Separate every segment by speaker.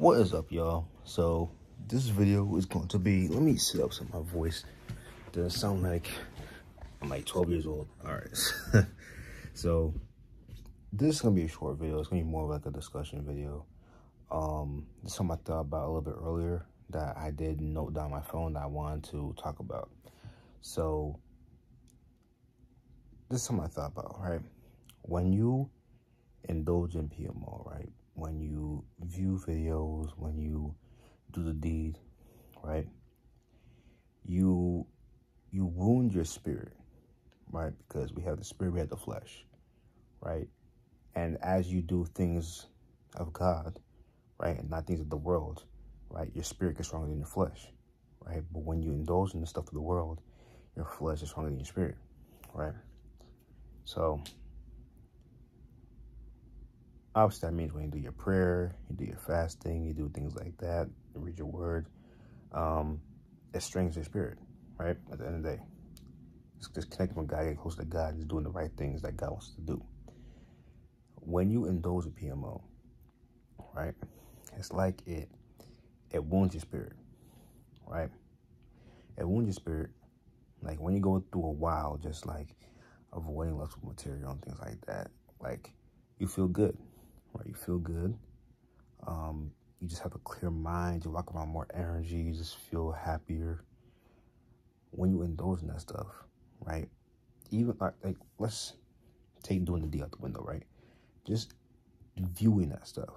Speaker 1: What is up, y'all? So this video is going to be, let me sit up so my voice doesn't sound like I'm like 12 years old. All right. So this is gonna be a short video. It's gonna be more of like a discussion video. This is something I thought about a little bit earlier that I did note down my phone that I wanted to talk about. So this is something I thought about, right? When you indulge in PMO, right? When you view videos, when you do the deed, right? You wound your spirit, right? Because we have the spirit, we have the flesh, right? And as you do things of God, right, and not things of the world, right, your spirit gets stronger than your flesh, right? But when you indulge in the stuff of the world, your flesh is stronger than your spirit, right? So obviously that means when you do your prayer, you do your fasting, you do things like that, you read your word, it strengthens your spirit, right? At the end of the day, it's just connecting with God, getting close to God, and doing the right things that God wants to do. When you indulge in PMO, right, it's like it wounds your spirit, right? It wounds your spirit. Like when you go through a while, just like avoiding lustful material and things like that, like you feel good, right? You feel good. You just have a clear mind. You walk around more energy. You just feel happier when you indulge in that stuff, right? Even like let's take doing the deed out the window, right? Just viewing that stuff.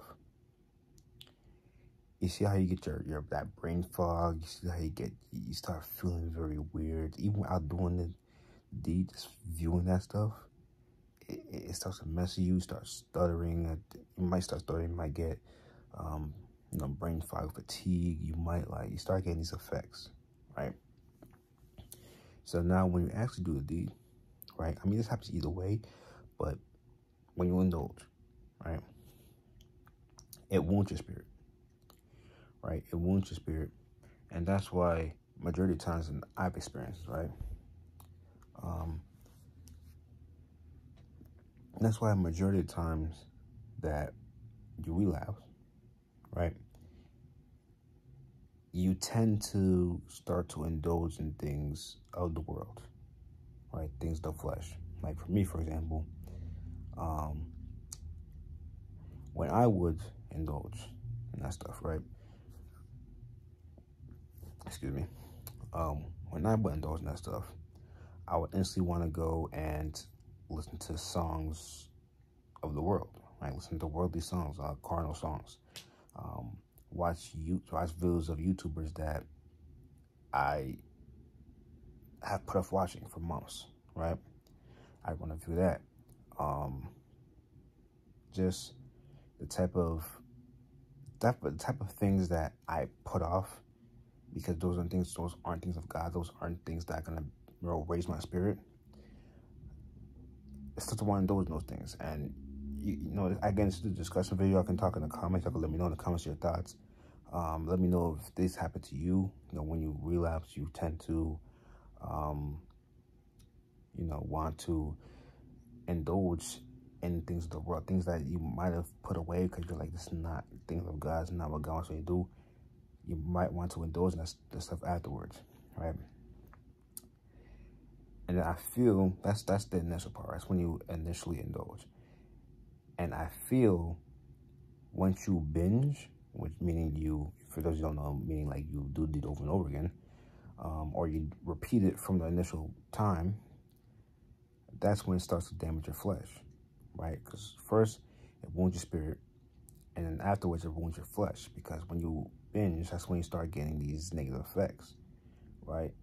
Speaker 1: You see how you get your that brain fog. You see how you start feeling very weird. Even without doing the deed, just viewing that stuff, it starts to mess you. You start stuttering. You might start stuttering. You might get brain fog, fatigue. You start getting these effects, right? So now when you actually do the deed, right? I mean, this happens either way, but when you indulge, right, it wounds your spirit, right? It wounds your spirit, and that's why majority of times, and I've experienced, right? That's why majority of times that you relapse, right, you tend to start to indulge in things of the world, right? Things of the flesh. Like for me, for example, when I would indulge in that stuff, right? Excuse me. When I would indulge in that stuff, I would instantly want to go and listen to songs of the world, right? Listen to worldly songs, carnal songs. Watch videos of YouTubers that I have put off watching for months, right? I want to view that. Just the type of things that I put off, because those aren't things of God. Those aren't things that are gonna raise my spirit. It's just one of those things. And you know, again, it's a discussion video. I can talk in the comments. You can let me know in the comments your thoughts. Let me know if this happened to you. You know, when you relapse, you tend to, want to indulge in things of the world, things that you might have put away because you're like, this is not things of God. It's not what God wants me to do. You might want to indulge in that stuff afterwards, right? And I feel that's the initial part. That's when you initially indulge. And I feel once you binge, which meaning you, for those who don't know, meaning like you do it over and over again, or you repeat it from the initial time, that's when it starts to damage your flesh, right? Because first it wounds your spirit, and then afterwards it wounds your flesh. Because when you binge, that's when you start getting these negative effects, right?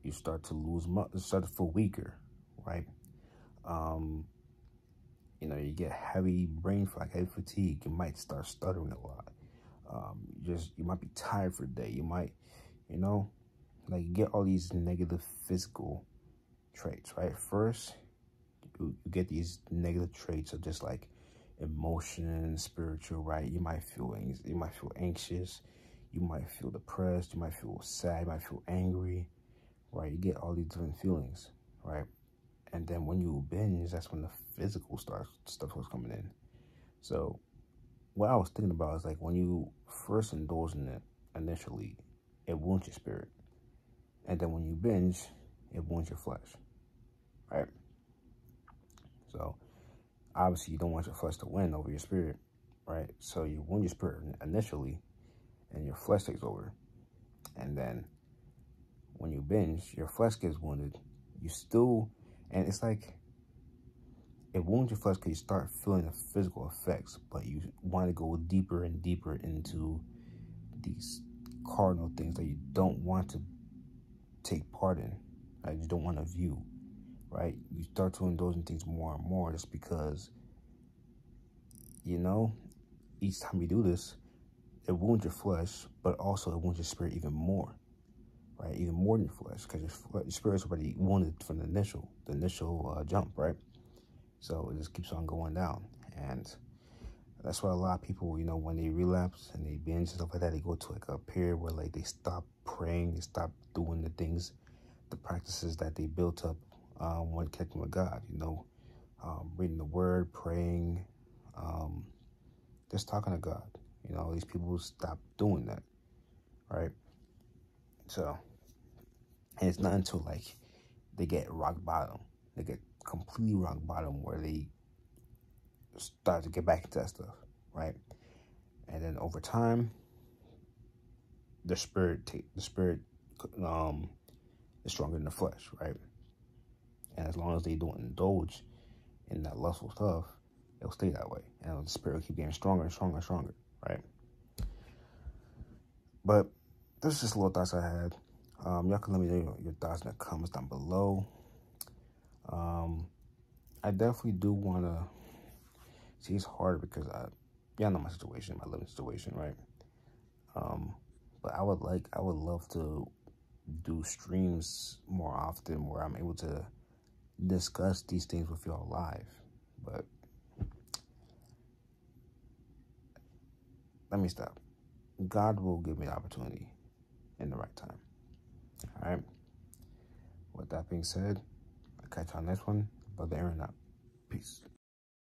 Speaker 1: You start to lose muscle, start to feel weaker, right? You get heavy brain fog, heavy fatigue. You might start stuttering a lot. You might be tired for the day. You might, you get all these negative physical traits, right? First, you get these negative traits of just like emotion, spiritual, right? You might feel anxious. You might feel depressed. You might feel sad. You might feel angry, right? You get all these different feelings, right? And then when you binge, that's when the physical stuff starts coming in. So what I was thinking about is like when you first indulge in it initially, it wounds your spirit. And then when you binge, it wounds your flesh, right? So obviously you don't want your flesh to win over your spirit, right? So you wound your spirit initially and your flesh takes over. And then when you binge, your flesh gets wounded. You still, and it's like, it wounds your flesh because you start feeling the physical effects, but you want to go deeper and deeper into these cardinal things that you don't want to take part in, right? You don't want to view, right? You start to indulge in things more and more just because, you know, each time you do this, it wounds your flesh, but also it wounds your spirit even more, right? Even more than your flesh, because your spirit's already wounded from the initial jump, right? So it just keeps on going down. And that's why a lot of people, you know, when they relapse and they binge and stuff like that, they go to like a period where like they stop praying, they stop doing the things, the practices that they built up when connecting with God, you know, reading the word, praying, just talking to God. You know, these people stop doing that, right? So, and it's not until like they get rock bottom, they get completely rock bottom where they start to get back into that stuff, right? And then over time, the spirit is stronger than the flesh, right? And as long as they don't indulge in that lustful stuff, it'll stay that way, and the spirit will keep getting stronger and stronger and stronger, right? But this is just little thoughts I had. Y'all can let me know your thoughts in the comments down below. I definitely do want to see, it's harder because y'all know my situation, my living situation, right? But I would love to do streams more often where I'm able to discuss these things with y'all live. But let me stop. God will give me the opportunity in the right time. All right. With that being said, I'll catch y'all next one. Brother Aaron out. Peace.